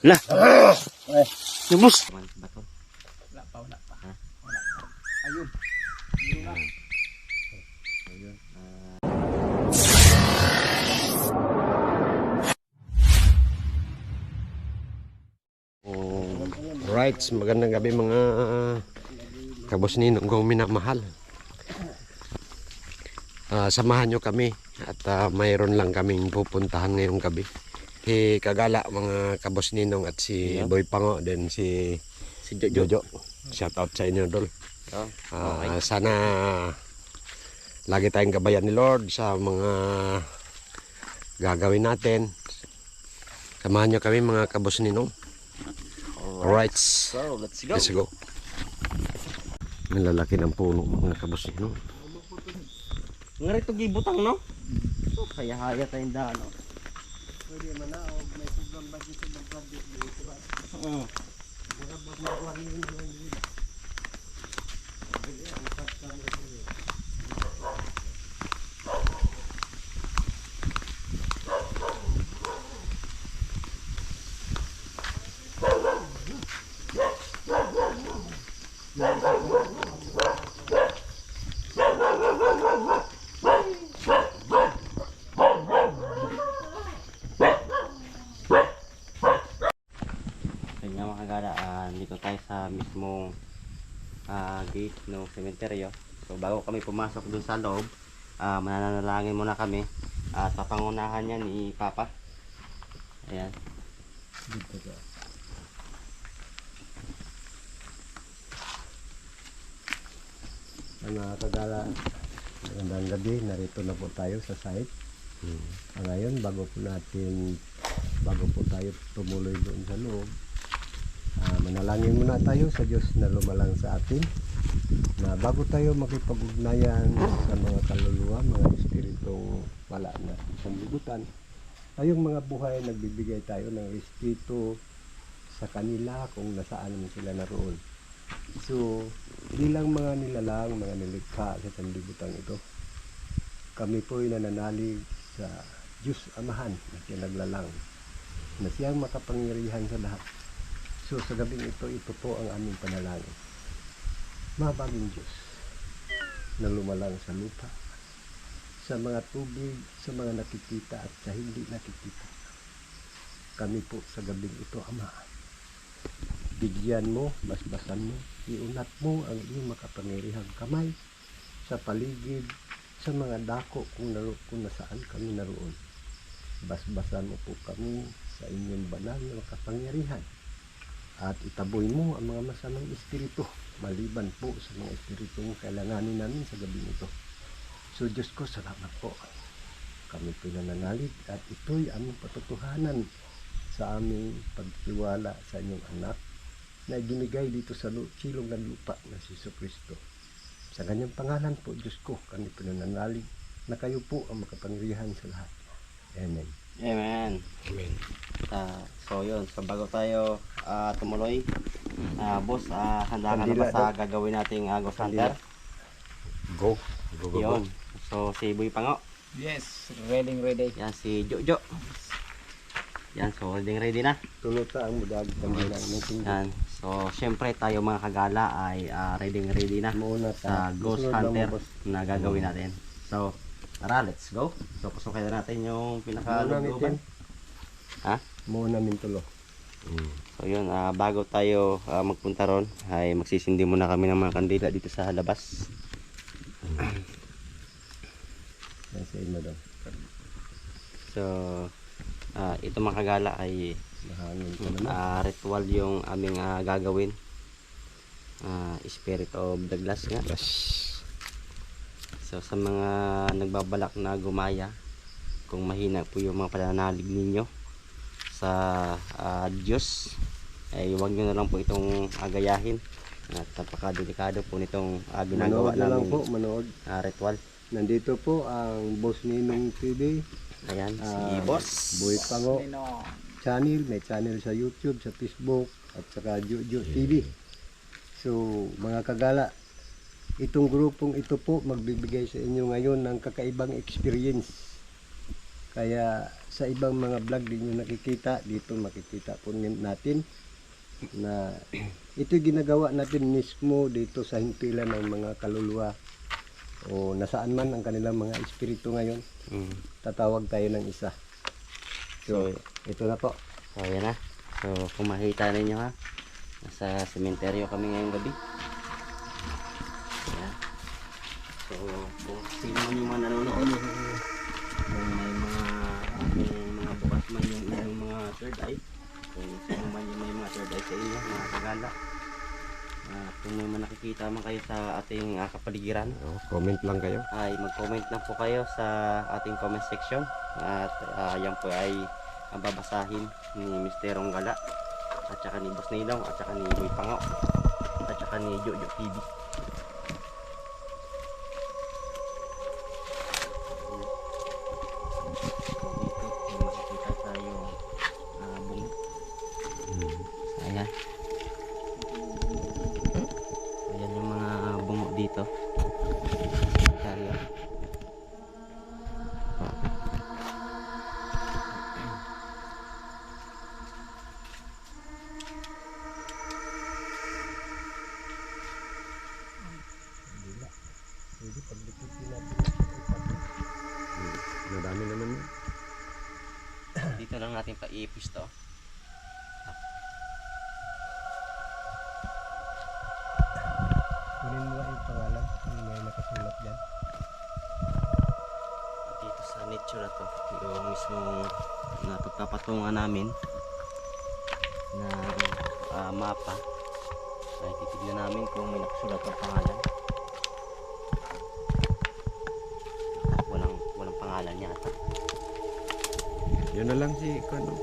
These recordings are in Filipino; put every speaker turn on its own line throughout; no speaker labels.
Lah. Lubos.
Wala pa. Wala pa. Ayun. Ayun na.
Ayun. Right, magandang gabi mga kabos ninong kong minamahal. Samahan nyo kami at mayroon lang kaming pupuntahan ngayong gabi. Si Kagala mga kabos ninong at si Boy Pango, then si Jojo. Shout out sa inyo dol. Sana lagi tayong gabayan ni Lord sa mga gagawin natin. Samahan nyo kami mga kabos ninong. Alright,
So, let's go.
let's go. Ang lalaki ng puno mga kabos ninong.
Nga rito gibutang, no? So, kaya-haya tayong daan, no?
Pwede man na, o may sobrang budget sa mag-budget dito ba?
Oo.
Baka mag-makuha rin yung mga pwede ang pagkama ito eh.
Kanya mga kagala, dito tayo sa mismong gate ng sementeryo. So bago kami pumasok dun sa loob, mananalangin muna kami at papangunahan niya ni Papa. Ayan.
Dito ka. Mga kagala, magandang gabi, narito na po tayo sa site. Ngayon, bago po tayo tumuloy doon sa loob, manalangin muna tayo sa Diyos na lumalang sa atin, na bago tayo makipag-ugnayan sa mga kaluluwa, mga espiritong wala na isang libutan, tayong mga buhay, nagbibigay tayo ng espiritu sa kanila kung nasaan man sila naroon. So, bilang mga nilalang, mga nilikha sa sanlibutan ito, kami po'y nananalig sa Diyos Amahan na kinaglalang, na siyang makapangyarihan sa lahat. So sa gabing ito po ang aming panalangin. Mabaging Diyos na lumalang sa lupa, sa mga tubig, sa mga nakikita at sa hindi nakikita. Kami po sa gabing ito, Ama, bigyan mo, basbasan mo, iunat mo ang iyong makapangyarihang kamay sa paligid, sa mga dako kung nasaan kami naroon. Basbasan mo po kami sa inyong banal na makapangyarihan at itaboy mo ang mga masamang espiritu maliban po sa mga espiritong kailanganin namin sa gabi ito. So Diyos ko, salamat po. Kami pinananalig at ito'y aming patotohanan sa aming pagtiwala sa inyong anak na ibinigay dito sa silong ng lupa na si Jesucristo. Sa ganyang pangalan po, Diyos ko, kami pinananalig na kayo po ang makapangyarihan sa lahat. Amen.
Amen.
Amen.
So yun, so bago tayo tumuloy, boss, handa ka na ba sa gagawin nating Ghost Hunter?
Go. Go, go, go.
Yun. So si Boy Pango.
Yes, ready.
Yan si Jojo. Yan, so ready na.
Tuluta ang mudag panggilan ng tingin.
Yan. So syempre tayo mga kagala ay ready na
Muna
sa Ghost Hunter na gagawin natin. So tara, let's go. So pasukin na natin yung pinaka-looban.
Muna min tulo.
So yun, bago tayo magpunta ron, ay magsisindi muna kami ng mga kandila dito sa labas.
Yan sa inyo daw.
So ito mga kagala ay
Mahangin ka naman.
ritual yung aming gagawin. Spirit of the Glass nga.
Yes.
So sa mga nagbabalak na gumaya, kung mahina po yung mga pananalig ninyo sa Diyos, ay huwag nyo na lang po itong agayahin. At napakadelikado po nitong ginagawa
Manood na lang
namin
po, manood.
ritual.
Nandito po ang Boss Ninong TV,
Ayan, si Boss
Boy Pango channel, may channel sa YouTube, sa Facebook, at saka Jojo TV. So, mga kagala, itong grupong ito po magbibigay sa inyo ngayon ng kakaibang experience. Kaya sa ibang mga vlog din nyo nakikita, dito makikita po natin na ito ginagawa natin mismo dito sa himpilan ng mga kaluluwa o nasaan man ang kanilang mga espiritu ngayon. Tatawag tayo ng isa. So, ito na po.
So yan na. So kung makita ninyo ha, nasa sementeryo kami ngayong gabi. Ayan. So kung sino man yung mga nanonood, kung may mga bukas man yung inyong mga third eye, kung sino man yung may mga third eye sa inyo, mga kagala, kung may mga nakikita man kayo sa ating kapaligiran,
Comment lang kayo.
ay mag-comment lang po kayo sa ating comment section at yan po ay ang babasahin ni Mr. Ronggala at saka ni Boss Nilong at saka ni Boy Pango at saka ni Jojo TV. So dito may makikita tayo bungo. Ayan. Ayan yung mga bungo dito. Tayo.
Pwede paglikitin natin.
Madami naman yun.
Dito lang natin pa-i-ipis to.
Kunin mo yung pangalan kung may nakasulat dyan.
Dito sa nicho na to, yung mismong na pagpapatungan namin na mapa, ay titignan namin kung may nakasulat ng pangalan. Walang pangalan yata.
Yun na lang si ano.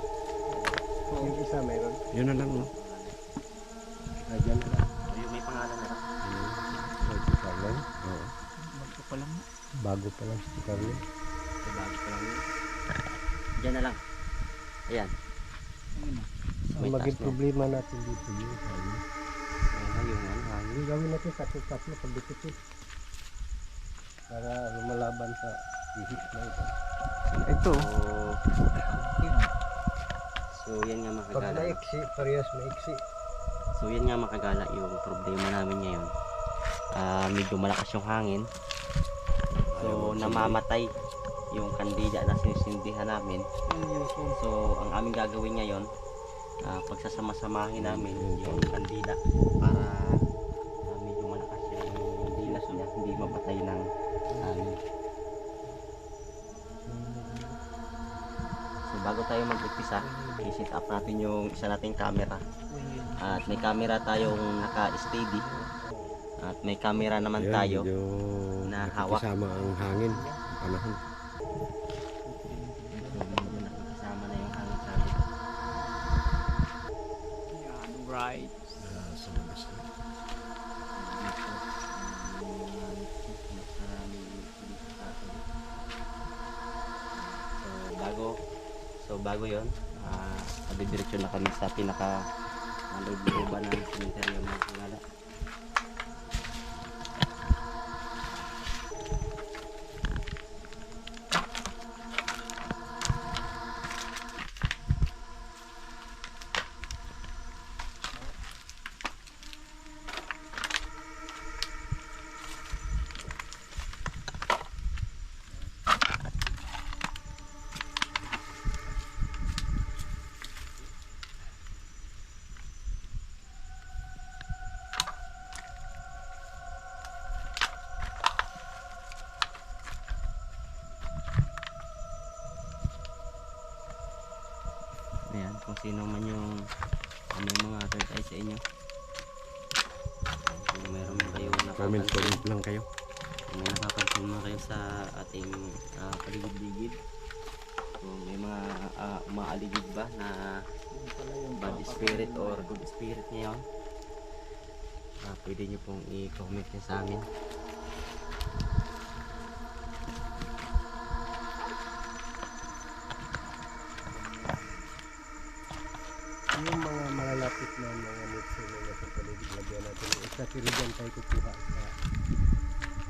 Yung isa mayroon.
Yun na lang.
Dyan na lang.
Yung may pangalan na lang.
Si Carlen.
Oo.
Bago pa lang si Carlen.
Ito bago pa lang yun. Diyan na lang. Ayan.
Ang maging problema natin dito yung hangin.
Yung hangin.
Hindi gawin natin tatlo pagdikit para lumalaban sa ihip na ito.
Ito.
So yan nga
Pag
makagala.
maiksi, parehas maiksi.
So yan nga makagala yung problema namin ngayon. Medyo malakas yung hangin. So namamatay yung kandila na sinisindihan namin. So ang aming gagawin ngayon, pagsasama-samahin namin yung kandila para medyo malakas yung dilas niya, hindi mapatay ng hangin. So bago tayo mag-umpisa, i-set up natin yung isa nating camera. At may camera tayong naka-steady. At may camera naman
Yun,
tayo
medyo
na hawak.
nakikisama ang hangin. Panahon.
So medyo nakikisama na yung hangin sa atin.
Right.
Sa labas na.
So bago yon, diretso na kami sa pinaka loob-looban ng cemetery mga kagala. Ayan, kung sino man yung may mga third eye sa inyo. Kung meron man kayo
Comment lang kayo.
kung may nakapansin man kayo sa ating paligid-ligid. Kung may mga umaaligid ba na bad spirit or good spirit ngayon, pwede nyo pong i-comment nyo sa amin.
Yung mga malalapit na mga nitso na nasa paligid, lagyan natin yung isa, pero dyan tayo kukuha sa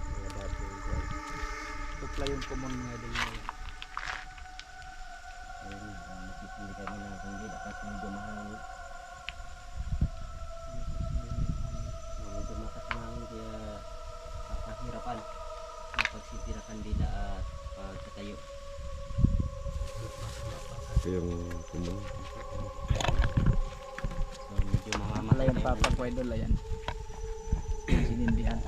mga dating kwan.
Ito pala yung common mga idol nila.
Hindi kami ng kandila kasi medyo mahal. Medyo makas mahal kaya kakahirapan kapag sindi na kandila at pagkatayo.
Ito yung kumang.
So medyo
Wala
mamamatay
yung papagwedol yan. Sinindihan.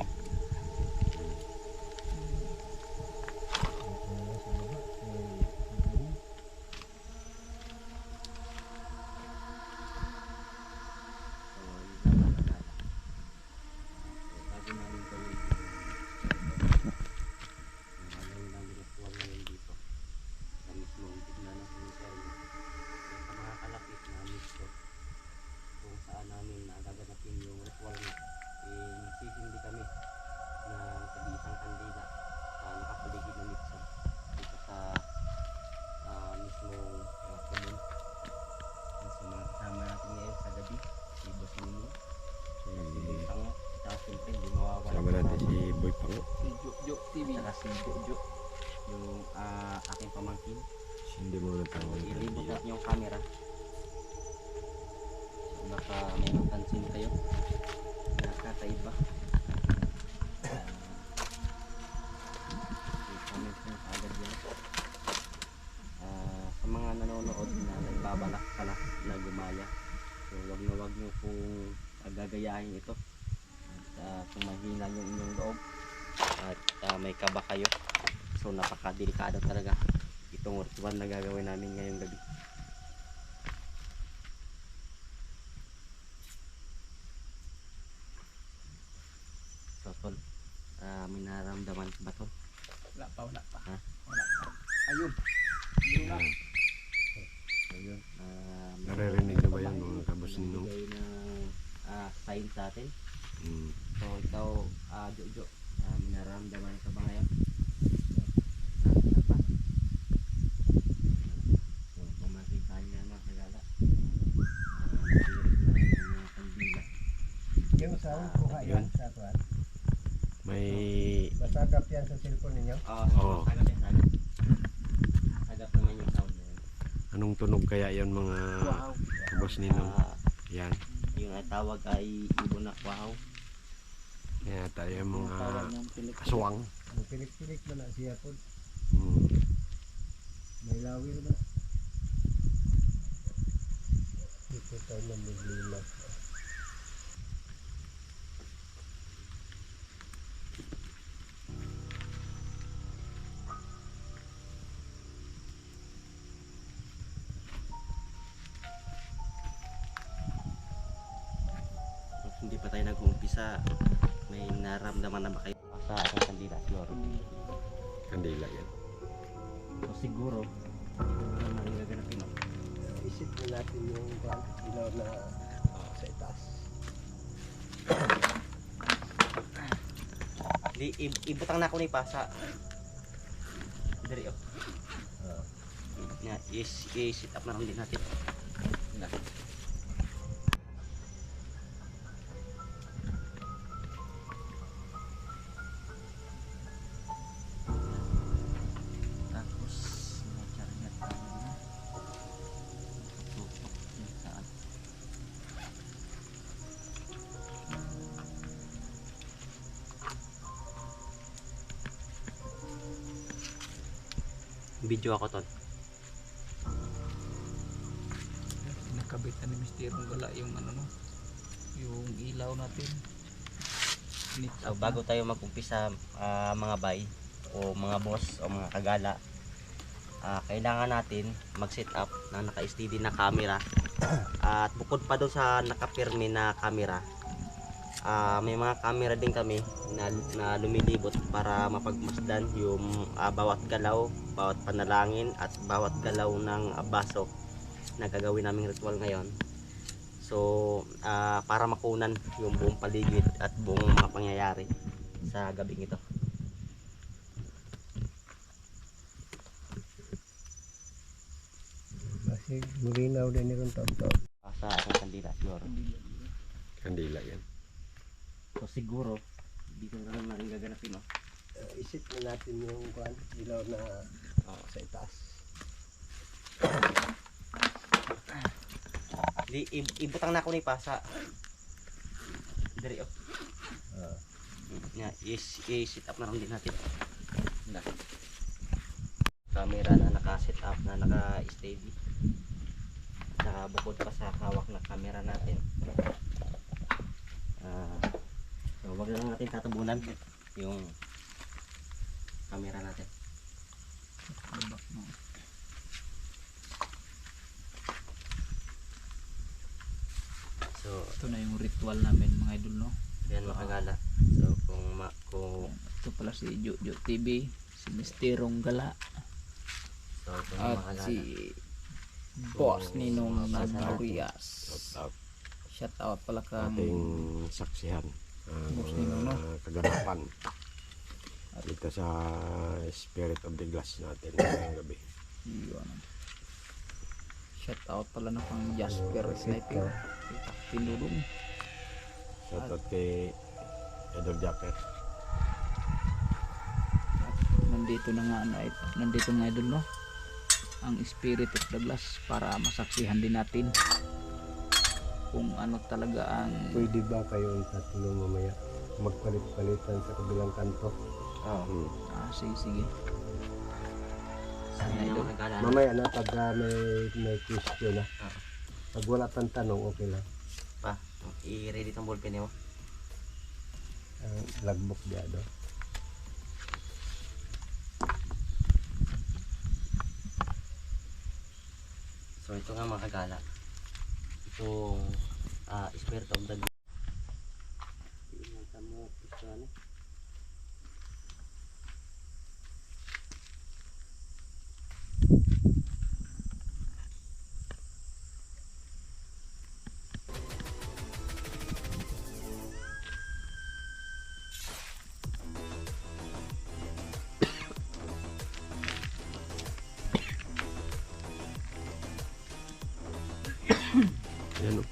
Nagsisindi kami ng tag-isang kandila nakapaligid ng mitso dito sa mismong kumun. So mga kasama natin ngayon sa gabi, si Boss Nino, si Boy Pango, at siyempre hindi mawawala
Sama natin si Boy Pango.
Si Jojo TV.
saka si Jojo, yung aking pamangkin.
Hindi mo na tawag.
Ilibot natin yung camera. So baka may mapansin kayo na kakaiba. Comment nyo agad yan. Sa mga nanonood na nagbabalak pala na gumaya, so wag nyo kung gagayahin ito. At kung mahina yung inyong loob at may kaba kayo, so napakadelikado talaga itong ritual na gagawin namin ngayong gabi. So tol, may nararamdaman ba tol?
Wala pa.
Ha?
Wala pa. Ayun. Yun na.
Ayun,
Naririnig na ba yan mga kabos ninong?
nagbigay ng sign sa atin. So ikaw, Jojo, may nararamdaman ka ba ngayon? Wala pa. So kung makita niya mga kagala, nagsirit na ng kandila.
Yung sound, kuha yan sa tuwan.
May
Masagap yan sa cellphone ninyo.
Oo.
Sagap yan, sagap. Sagap naman yung sound na yun.
anong tunog kaya yon mga
Wow.
kabos ninong? Yan.
Yung tawag ay ibon na kwahaw.
Kaya tayo yung mga
Tawag ng Pilipino.
aswang.
Ang pilik-pilik na na siya po.
Hmm.
May lawir na. Dito tayo namumulila.
Hindi pa tayo nag-uumpisa, may naramdaman na ba kayo sa ating kandila siguro?
Kandila yan.
So siguro, dito na naman ang gaganapin. No?
Isip na natin yung ilaw na sa itaas.
Ibutang na ako ni Pasa. Dari oh. I-sit up na lang din natin. Tapos, mag-charger tayo na. Tutok yung saan. Video ako ton.
Nakabit na ni Misterong Gala yung ano no. Yung ilaw natin. Nit
So, bago tayo mag-umpisa mga bay o mga boss o mga kagala, kailangan natin mag-set up na naka-steady na camera. At bukod pa doon sa nakapirme na camera, may mga camera din kami na lumilibot para mapagmasdan yung bawat galaw, bawat panalangin at bawat galaw ng baso na gagawin naming ritual ngayon. So para makunan yung buong paligid at buong mga pangyayari sa gabing ito.
Kasi mulinaw din nitong taon-taon.
Sa aking kandila siguro.
Kandila yan.
So siguro dito na naman rin gaganapin, no?
Isip na natin yung ilaw na sa itaas.
Ibutang na ako ni pa sa diri oh. I-set up na lang din natin. Camera na naka-set up na naka-steady. Saka bukod pa sa hawak na camera natin. So wag lang natin tatabunan yung camera natin.
Labak mo.
So
Ito na yung ritual namin mga idol, no?
yan mga kagala. So kung
Ito pala si Jojo TV, si Misterong Gala,
so kung
at
mga kagala.
si Boss
So,
Ninong
mga kasalanan.
Nagurias.
Shout out
Shout out pala kang
ating saksihan.
Boss Ninong, no?
Kaganapan. Dito sa Spirit of the Glass natin ngayong gabi.
yun. Shout out pala na pang Jasper Sniper, si Captain Dudong.
Shout out kay Edor Japper.
At nandito na nga nandito nga idol, no? Ang Spirit of the Glass para masaksihan din natin kung ano talaga ang
Pwede ba kayong tatlo mamaya magpalit-palitan sa kabilang kanto?
Oh.
sige.
Sana yung mga kagala.
Mamaya na pag may question na. Pag wala pang tanong, okay lang.
Pa, i-ready tong ballpen mo.
Logbook diya do.
So ito nga mga kagala. Itong Spirit of the Tingnan mo ito ano.
Yan o.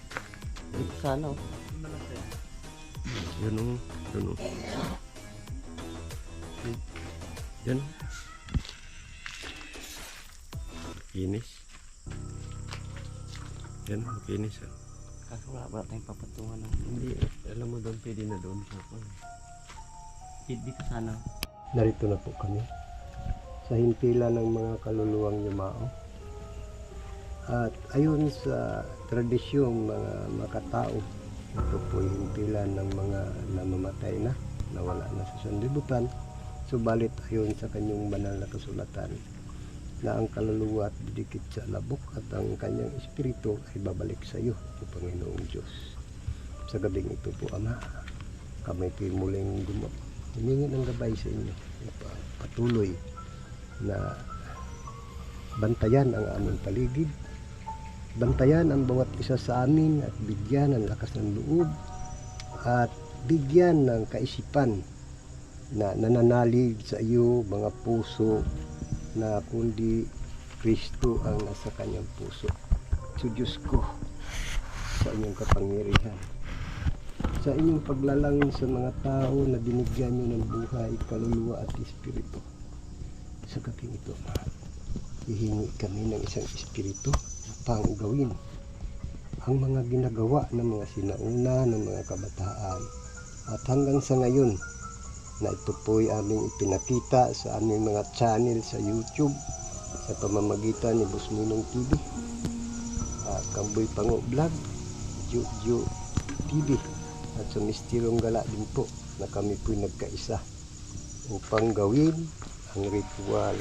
Ito sana oh.
Yan o. Yan o. Yan. Kinis. Yan, kinis.
Kaso wala tayong papatungan ng
Hindi, alam mo doon, pwede na doon sa
dito sana.
Narito na po kami sa himpilan ng mga kaluluwang yumao. At ayon sa tradisyong mga makatao, ito po yung himpilan ng mga namamatay na, nawala na sa sanlibutan. Subalit ayon sa kanyang banal na kasulatan, na ang kaluluwa at didikit sa labok at ang kanyang espiritu ay babalik sa iyo, o Panginoong Diyos. Sa gabing ito po, Ama, kami po'y muling humingi ng gabay sa inyo. Patuloy na bantayan ang aming paligid, bantayan ang bawat isa sa amin at bigyan ng lakas ng loob at bigyan ng kaisipan na nananalig sa iyo mga puso na kundi Kristo ang nasa kanyang puso. So Diyos ko, sa inyong kapangyarihan, sa inyong paglalangin sa mga tao na binigyan nyo ng buhay, kaluluwa at espiritu. Sa gabing ito, hihingi kami ng isang espiritu upang gawin ang mga ginagawa ng mga sinauna ng mga kabataan. At hanggang sa ngayon, na ito po'y aming ipinakita sa aming mga channel sa YouTube sa pamamagitan ni Boss Ninong TV, Kamboy Pango Vlog, Jojo TV, at sa Misterong Gala din po na kami po'y nagkaisa upang gawin ang ritual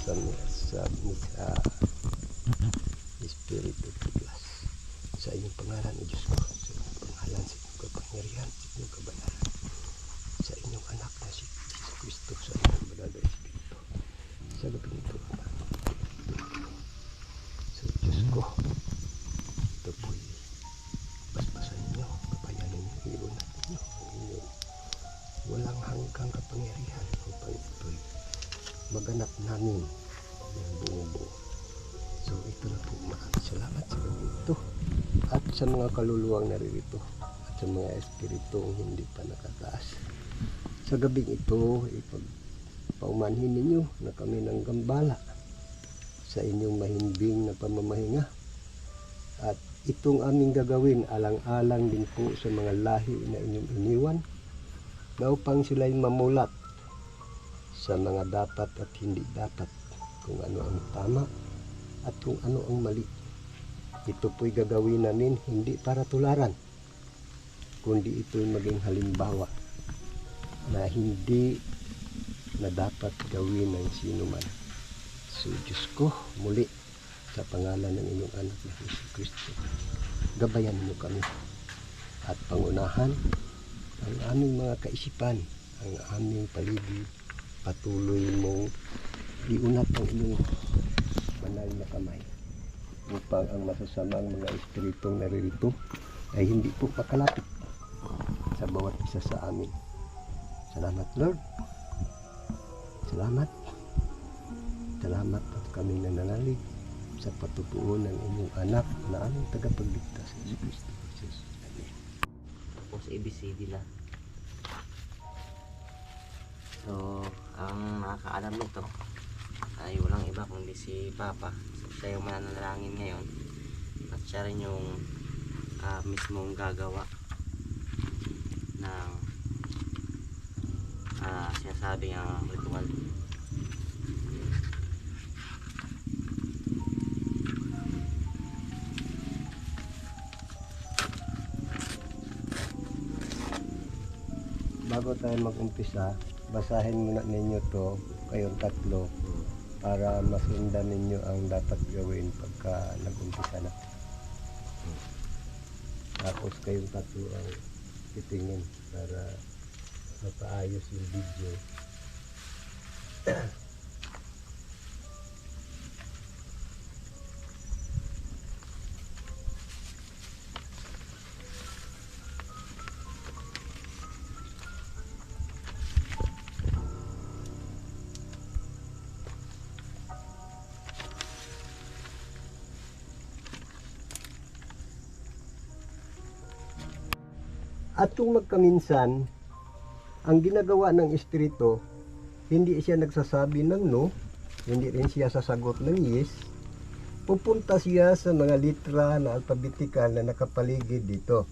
sa Spirit of the Glass. Sa inyong pangalan, O Diyos ko, sa inyong pangalan, sa inyong kapangyarihan, sa inyong kabanalan, sa inyong anak na si Jesus Kristo, sa inyong banal na Espiritu. Sa gabi nito, Ama, sa Diyos ko, ito po'y basbasan ninyo, kapayanin ninyo, iunat ninyo, ang inyong walang hanggang kapangyarihan upang ito'y maganap namin ng buo-buo. So ito na po, maraming salamat sa gabi ito at sa mga kaluluwang naririto at sa mga espiritong hindi pa nakataas. Sa gabing ito, paumanhin ninyo na kami ng gambala sa inyong mahimbing na pamamahinga at itong aming gagawin alang-alang din po sa mga lahi na inyong iniwan na upang sila'y mamulat sa mga dapat at hindi dapat, kung ano ang tama at kung ano ang mali. Ito po'y gagawin namin hindi para tularan, kundi ito'y maging halimbawa na hindi na dapat gawin ng sino man. So Diyos ko, muli sa pangalan ng inyong anak na Jesucristo, gabayan mo kami at pangunahan ang aming mga kaisipan, ang aming paligid. Patuloy mong iunat ang inyong banal na kamay upang ang masasamang mga espiritong naririto ay hindi po makalapit sa bawat isa sa amin. Salamat, Lord. Salamat. Salamat at kami nananalig sa patutuon ng inyong anak na aming tagapagligtas, Jesucristo. Jesus. Amen.
Tapos ABCD lang. So, ang nakakaalam nito ay walang iba kundi si Papa. So, siya yung mananalangin ngayon at siya rin yung mismong gagawa ng sinasabing ritual.
Bago tayo mag-umpisa, basahin muna ninyo to, kayong tatlo, para masundan ninyo ang dapat gawin pagka nag-umpisa na. Tapos kayong tatlo ang titingin para mapaayos yung video. At kung magkaminsan, ang ginagawa ng espiritu, hindi siya nagsasabi ng no, hindi rin siya sasagot ng yes, pupunta siya sa mga litra na alphabetical na nakapaligid dito.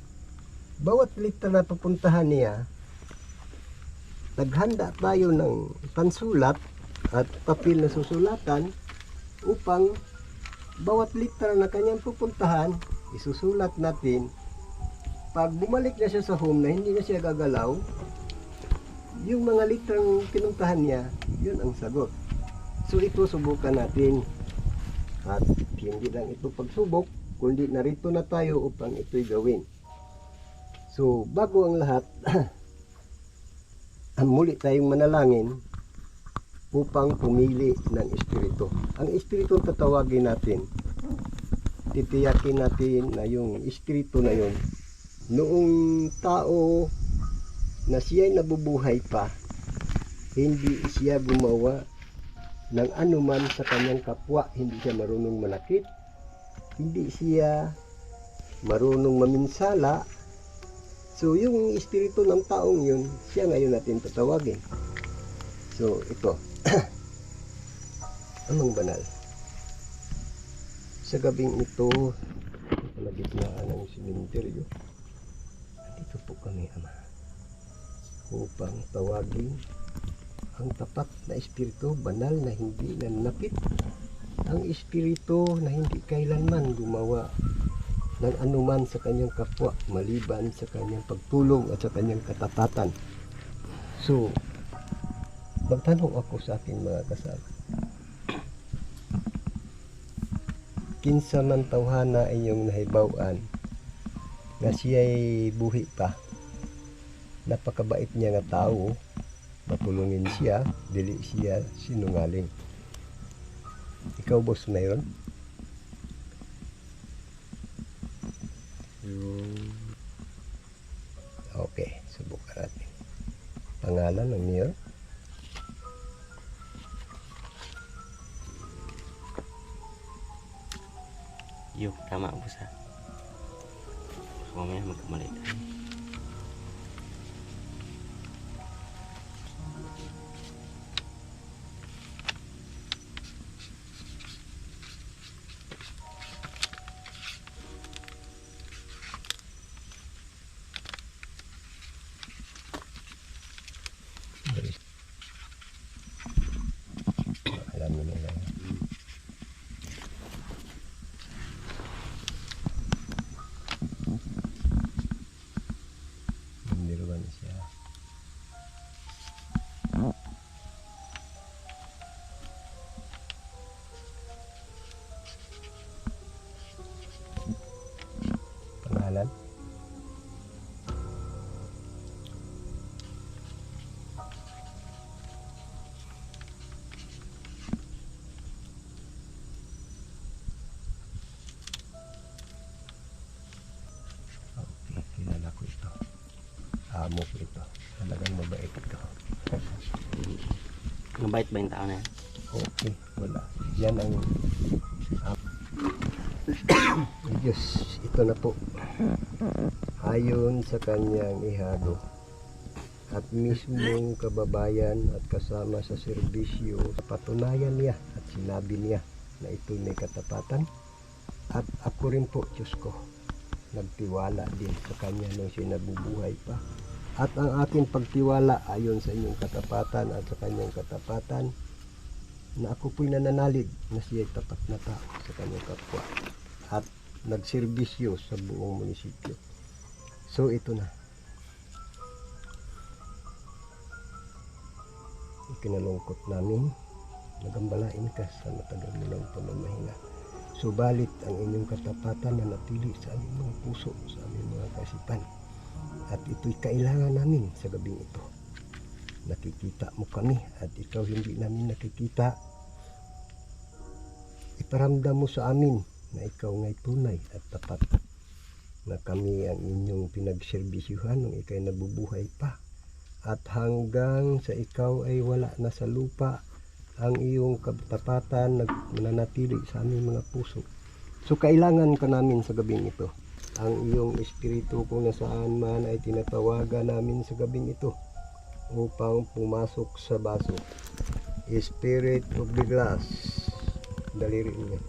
Bawat litra na pupuntahan niya, naghanda tayo ng pansulat at papel na susulatan upang bawat litra na kanyang pupuntahan, isusulat natin. Pag bumalik na siya sa home na hindi na siya gagalaw, yung mga litrang pinuntahan niya, yun ang sagot. So ito subukan natin. At hindi lang ito pagsubok, kundi narito na tayo upang ito'y gawin. So bago ang lahat, muli tayong manalangin upang pumili ng espiritu. Ang espiritu ang tatawagin natin, titiyakin natin na yung espiritu na yun, noong tao na siya'y nabubuhay pa, hindi siya gumawa ng anuman sa kanyang kapwa. Hindi siya marunong manakit, hindi siya marunong maminsala. So yung espiritu ng taong yun, siya ngayon natin tatawagin. So ito amang banal, sa gabing ito sa kalagitnaan ng simenteryo, dito po kami, Ama, upang tawagin ang tapat na espiritu, banal na hindi nanapit, ang espiritu na hindi kailanman gumawa ng anuman sa kanyang kapwa maliban sa kanyang pagtulong at sa kanyang katapatan. So magtanong ako sa aking mga kasama, kinsa man tawhana inyong nahibaw-an nga siya'y buhi pa, napakabait niya nga tao, matulungin siya, dili siya sinungaling. Ikaw, boss, mayroon? Okay, subukan natin. Pangalan ng mayor?
Yung tama po sa mamaya magkamali tayo.
Alan? Kilala ko ito. Amo ko ito. Talagang mabait ito.
Mabait ba yung tao na yan?
Okay, wala. Yan ang Diyos, ito na po. Ayon sa kanyang ihado at mismong kababayan at kasama sa serbisyo, patunayan niya at sinabi niya na ito'y may katapatan. At ako rin po, Diyos ko, nagtiwala din sa kanya nung siya nabubuhay pa. At ang aking pagtiwala ayon sa inyong katapatan at sa kanyang katapatan, na ako po'y nananalig na siya'y tapat na tao sa kanyang kapwa at nagserbisyo sa buong munisipyo. So ito na. Ikinalungkot namin, nagambalain ka sa matagal mo ng pamamahinga. Subalit ang inyong katapatan na natili sa aming mga puso, sa aming mga kasipan. At ito'y kailangan namin sa gabing ito. Nakikita mo kami at ikaw hindi namin nakikita. Iparamdam mo sa amin na ikaw nga'y tunay at tapat, na kami ang inyong pinagserbisyuhan nung ikaw'y nabubuhay pa. At hanggang sa ikaw ay wala na sa lupa, ang iyong katapatan nananatili sa aming mga puso. So kailangan ka namin sa gabing ito. Ang iyong espiritu kung nasaan man ay tinatawagan namin sa gabing ito upang pumasok sa baso. Spirit of the glass. Daliri niya.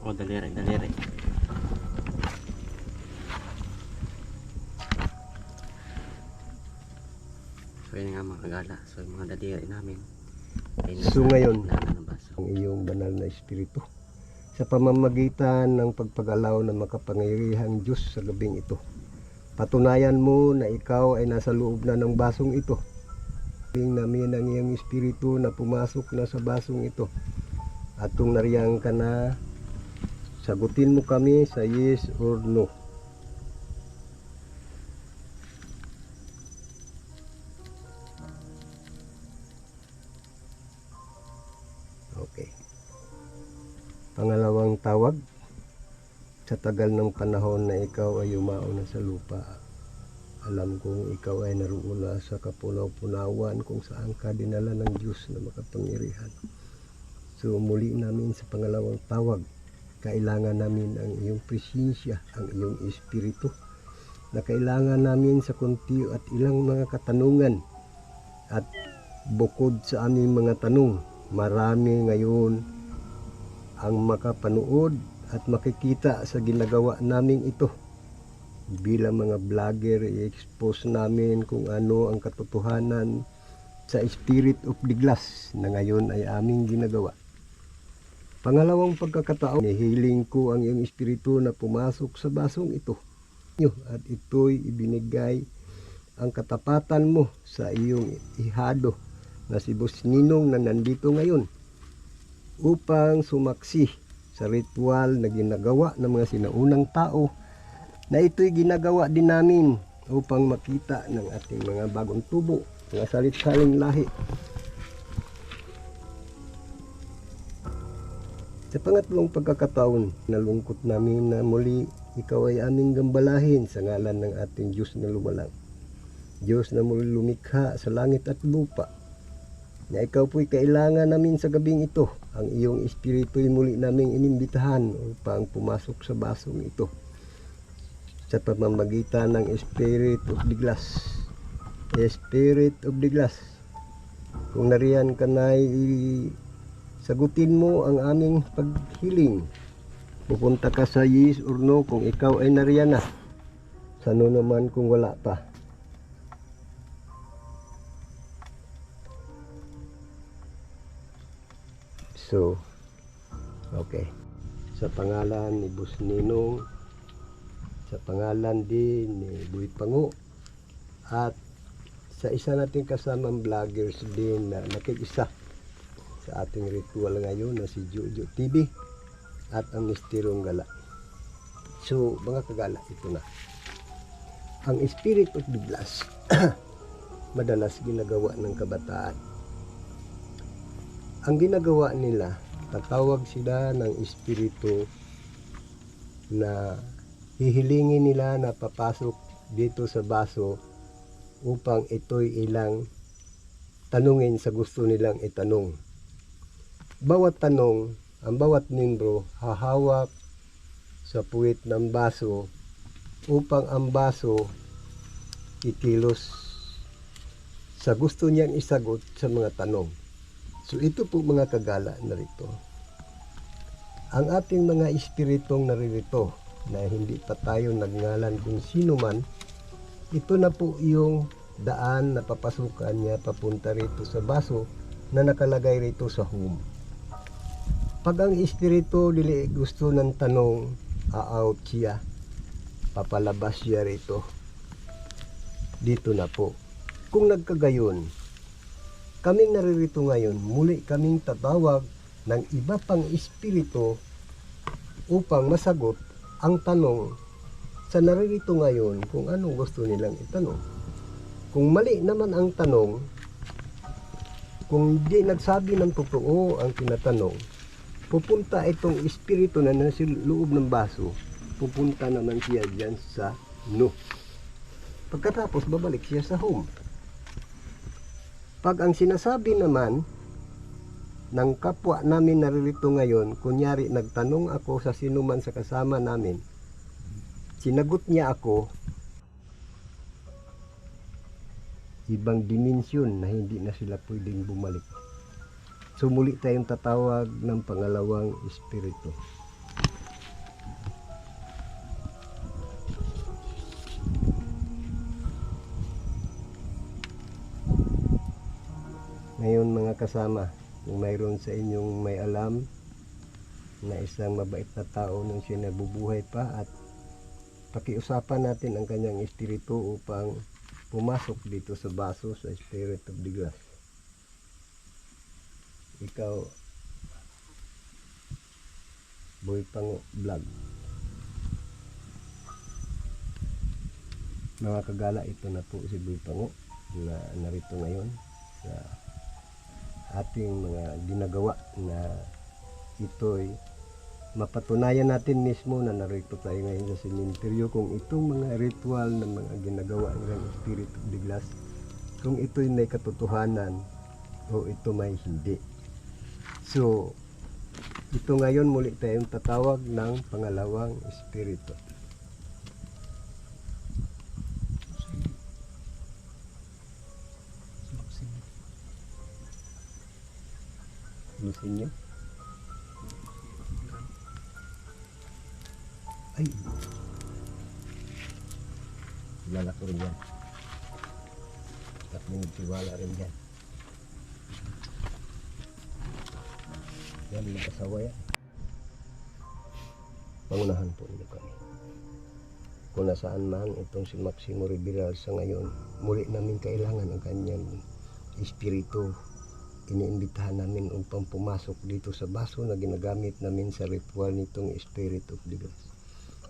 O, daliri, daliri. So yun nga mga kagala. So yung mga daliri namin ay
So ngayon,
ng baso.
ang iyong banal na espiritu sa pamamagitan ng pagpagalaw ng makapangyarihang Diyos sa gabing ito. Patunayan mo na ikaw ay nasa loob na ng basong ito. Tingnan namin ang iyong espiritu na pumasok na sa basong ito. At kung nariyang ka na, sagutin mo kami sa yes or no. Okay. Pangalawang tawag, sa tagal ng panahon na ikaw ay yumao na sa lupa, alam kong ikaw ay naroon na sa kapunaw-punawan kung saan ka dinala ng Diyos na makapangyarihan. So muli namin sa pangalawang tawag, kailangan namin ang iyong presensya, ang iyong espiritu, na kailangan namin sa kunti at ilang mga katanungan. At bukod sa aming mga tanong, marami ngayon ang makapanood at makikita sa ginagawa namin ito. Bilang mga vlogger, i-expose namin kung ano ang katotohanan sa Spirit of the Glass na ngayon ay aming ginagawa. Pangalawang pagkakataon, nihiling ko ang iyong espiritu na pumasok sa basong ito. At ito'y ibinigay ang katapatan mo sa iyong ihado na si Boss Ninong na nandito ngayon upang sumaksi sa ritual na ginagawa ng mga sinaunang tao, na ito'y ginagawa din namin upang makita ng ating mga bagong tubo, mga salit-saling lahi. Sa pangatlong pagkakataon, nalungkot namin na muli ikaw ay aming gambalahin sa ngalan ng ating Diyos na lumalang. Diyos na muli lumikha sa langit at lupa, na ikaw po'y kailangan namin sa gabing ito. Ang iyong espiritu'y muli naming inimbitahan upang pumasok sa basong ito sa pamamagitan ng Spirit of the Glass. Spirit of the Glass, kung nariyan ka na, sagutin mo ang aming paghiling. Pupunta ka sa yes or no kung ikaw ay nariyan na. Sa no naman kung wala pa. So, okay. Sa pangalan ni Boss Ninong, sa pangalan din ni Boy Pango, at sa isa nating kasamang vloggers din na nakiisa sa ating ritual ngayon na si Jojo TV at ang Misterong Gala. So, mga kagala, ito na. Ang spirit of the glass, madalas ginagawa ng kabataan. Ang ginagawa nila, tatawag sila ng espiritu na hihilingin nila na papasok dito sa baso upang ito'y ilang tanungin sa gusto nilang itanong. Bawat tanong, ang bawat membro hahawak sa puwit ng baso upang ang baso ikilos sa gusto niyang isagot sa mga tanong. So ito po mga kagala narito. Ang ating mga espiritong naririto na hindi pa tayo nagngalan kung sino man, ito na po yung daan na papasukan niya papunta rito sa baso na nakalagay rito sa home. Pag ang espiritu dili gusto ng tanong, a-out siya, papalabas siya rito. Dito na po. Kung nagkagayon, kaming naririto ngayon, muli kaming tatawag ng iba pang espiritu upang masagot ang tanong sa naririto ngayon kung anong gusto nilang itanong. Kung mali naman ang tanong, kung di nagsabi ng totoo ang tinatanong, pupunta itong espiritu na nasa loob ng baso, pupunta naman siya dyan sa no. Pagkatapos babalik siya sa home. Pag ang sinasabi naman ng kapwa namin naririto ngayon, kunyari nagtanong ako sa sino man sa kasama namin, sinagot niya ako, ibang dimensyon na hindi na sila pwedeng bumalik. So muli tayong tatawag ng pangalawang espiritu. Ngayon mga kasama, kung mayroon sa inyong may alam na isang mabait na tao nung siya nabubuhay pa, at pakiusapan natin ang kanyang espiritu upang pumasok dito sa baso sa Spirit of the Glass. Ikaw, Boy Pango Vlog. Mga kagala, ito na po si Boy Pango na narito ngayon sa ating mga ginagawa na ito'y mapatunayan natin mismo na narito tayo ngayon sa sementeryo kung itong mga ritual na mga ginagawa ng Spirit of the Glass, kung ito'y may katotohanan o ito may hindi. So, ito ngayon muli tayong tatawag ng pangalawang espiritu. Lusin niyo. Ay, lalako rin yan. At nagsiwala rin yan. Yan, nakasawa yan. Pangunahan po niyo kami. Kung nasaan man itong si Maximo Riberal sa ngayon, muli namin kailangan ang kanyang espiritu. Iniimbitahan namin upang pumasok dito sa baso na ginagamit namin sa ritual nitong Spirit of the Glass.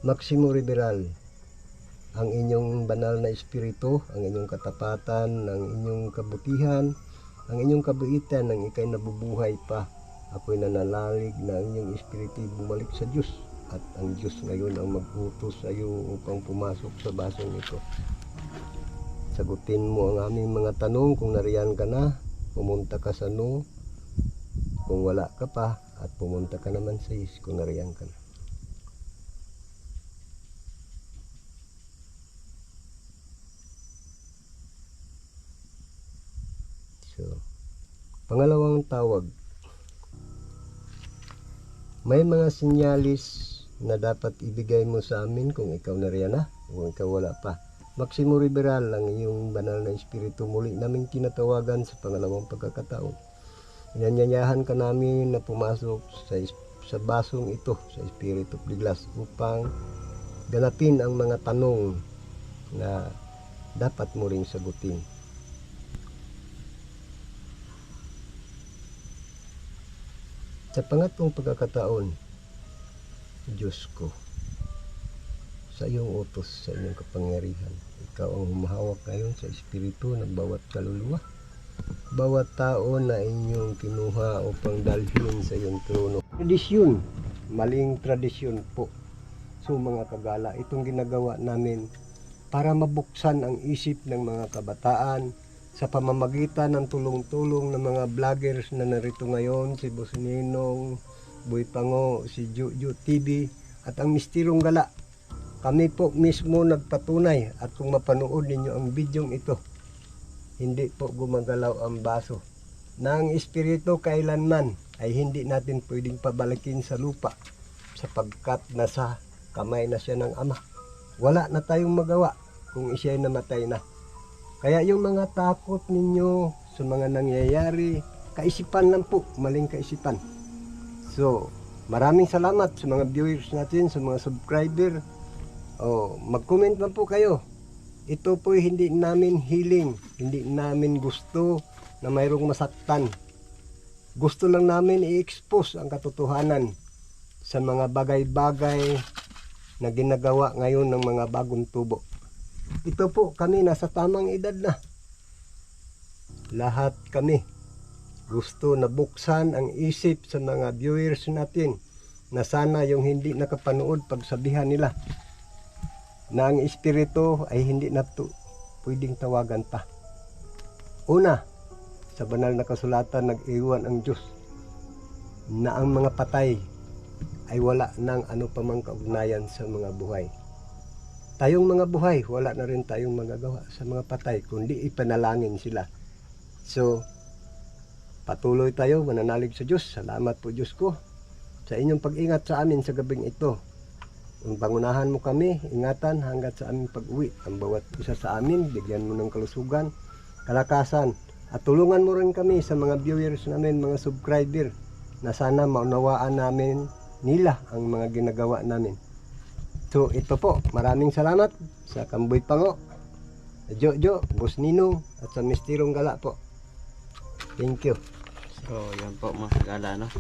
Maximo Riberal, ang inyong banal na espiritu, ang inyong katapatan, ang inyong kabutihan, ang inyong kabuitan ng ikay nabubuhay pa, ako'y nananalig na ang inyong espiritu bumalik sa Diyos, at ang Diyos ngayon ang mag-utos sa iyo upang pumasok sa basong ito. Sagutin mo ang aming mga tanong. Kung nariyan ka na, pumunta ka sa no. Kung wala ka pa, at pumunta ka naman sa yes kung nariyan ka na. So, pangalawang tawag. May mga sinyalis na dapat ibigay mo sa amin kung ikaw nariyan na, kung ikaw wala pa. Maximo Riberal, ang iyong banal na espiritu, muli naming tinatawagan sa pangalawang pagkakataon. Inanyayahan ka namin na pumasok sa basong ito, sa Spirit of the Glass, upang ganapin ang mga tanong na dapat mo ring sagutin. Sa pangatlong pagkakataon, Diyos ko, sa iyong utos, sa inyong kapangyarihan. Ikaw ang humahawak ngayon sa espiritu ng bawat kaluluwa. Bawat tao na inyong kinuha upang dalhin sa iyong trono. Tradisyon, maling tradisyon po. So mga kagala, itong ginagawa namin para mabuksan ang isip ng mga kabataan sa pamamagitan ng tulong-tulong ng mga vloggers na narito ngayon, si Boss Ninong, Boy Pango, si Juju TV, at ang Mistirong Gala. Kami po mismo nagpatunay at kung mapanood ninyo ang bidyong ito, hindi po gumagalaw ang baso. Na ang espiritu kailanman ay hindi natin pwedeng pabalikin sa lupa sapagkat nasa kamay na siya ng Ama. Wala na tayong magawa kung siya'y namatay na. Kaya yung mga takot ninyo sa mga nangyayari, kaisipan lang po, maling kaisipan. So, maraming salamat sa mga viewers natin, sa mga subscriber. Mag-comment lang po kayo. Ito po hindi namin hiling, hindi namin gusto na mayroong masaktan. Gusto lang namin i-expose ang katotohanan sa mga bagay-bagay na ginagawa ngayon ng mga bagong tubo. Ito po, kami nasa tamang edad na. Lahat kami gusto na buksan ang isip sa mga viewers natin na sana yung hindi nakapanood pagsabihan nila na ang espiritu ay hindi na pwedeng tawagan pa. Una, sa banal na kasulatan nag-iwan ang Diyos na ang mga patay ay wala ng ano pa mang kaugnayan sa mga buhay. Tayong mga buhay, wala na rin tayong magagawa sa mga patay kundi ipanalangin sila. So, patuloy tayo mananalig sa Diyos. Salamat po Diyos ko sa inyong pag-ingat sa amin sa gabing ito. Kung pangunahan mo kami, ingatan hanggat sa aming pag-uwi. Ang bawat isa sa amin, bigyan mo ng kalusugan, kalakasan, at tulungan mo rin kami sa mga viewers namin, mga subscriber, na sana maunawaan namin nila ang mga ginagawa namin. So ito po, maraming salamat sa Kamboy Pango, Jojo, Boss Ninong, at sa Mistirong Gala po. Thank you.
So, yan po mga kagala, no?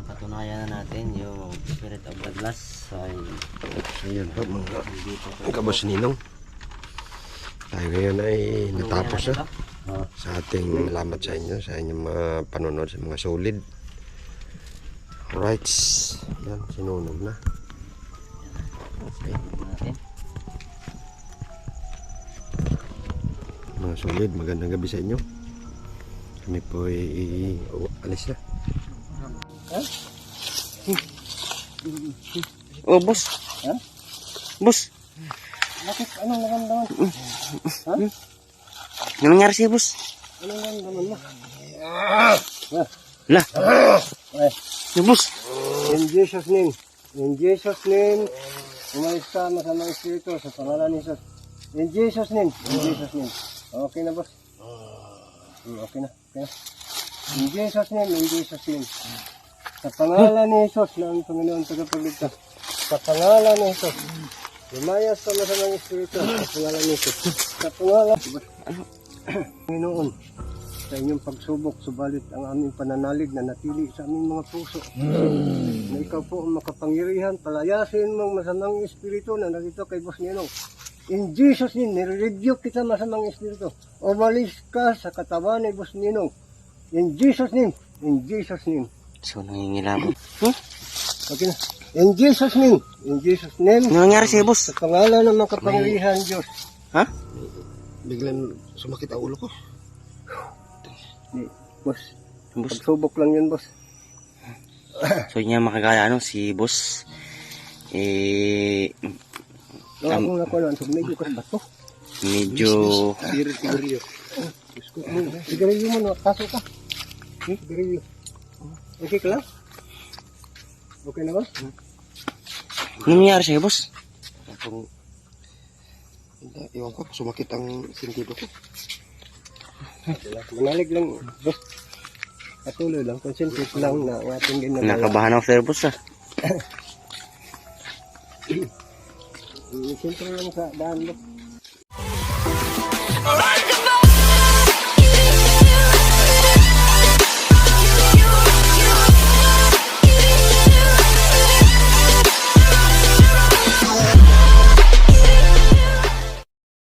Patunayan na natin yung Spirit of the Glass ay
Ayan po mga kabos ninong. Tayo ngayon ay natapos na sa ating salamat sa inyo, sa inyong mga panonood, sa mga solid. Alright, yan, sinunog na. Okay.
natin.
Mga solid, magandang gabi sa inyo. Kami po ay alis na.
Oh, boss.
Ha?
Boss,
Bakit? Anong naramdaman? Ha?
ano nangyari sa'yo, boss?
Anong naramdaman mo?
Lah,
Ay,
yung boss.
in Jesus' name. In Jesus' name. Umalis ka masamang espiritu sa pangalan ni Jesus. In Jesus' name. In Jesus' name. Okay na, boss? Okay na. Okay na. In Jesus' name. In Jesus' name. Sa pangalan ni Jesus na ang Panginoon tagapagligtas. Sa pangalan ni Jesus. Lumayas sa masamang espiritu sa pangalan ni Jesus. Sa pangalan Panginoon, sa inyong pagsubok, subalit ang aming pananalig na natili sa aming mga puso. Na ikaw po ang makapangyarihan, palayasin mong masamang espiritu na narito kay Boss Ninong. In Jesus' name, nire-rebuke kita masamang espiritu. Umalis ka sa katawan ni Boss Ninong. In Jesus' name. In Jesus' name.
So, nangingilabot.
Okay na. In Jesus' name. In Jesus' name.
Ano nangyari sa'yo, boss?
Sa pangalan ng makapangyarihan Diyos.
Ha?
Biglang sumakit ang ulo ko.
Boss,
Boss.
pagsubok lang yun, boss.
So, yun yung makagaya, si boss.
Ako na, medyo ka ba to?
Medyo...
Sigarilyo mo, no? Kaso ka. Sigarilyo. Okay ka lang? Okay na ba?
Ano nangyari sa'yo, boss?
Iwan ko, sumakit ang sentido ko.
Manalig lang, boss. Patuloy lang, concentrate lang na ang ating ginagawa.
Nakabahan ako sa'yo, boss,
Siyempre lang sa daan, boss.
Alright.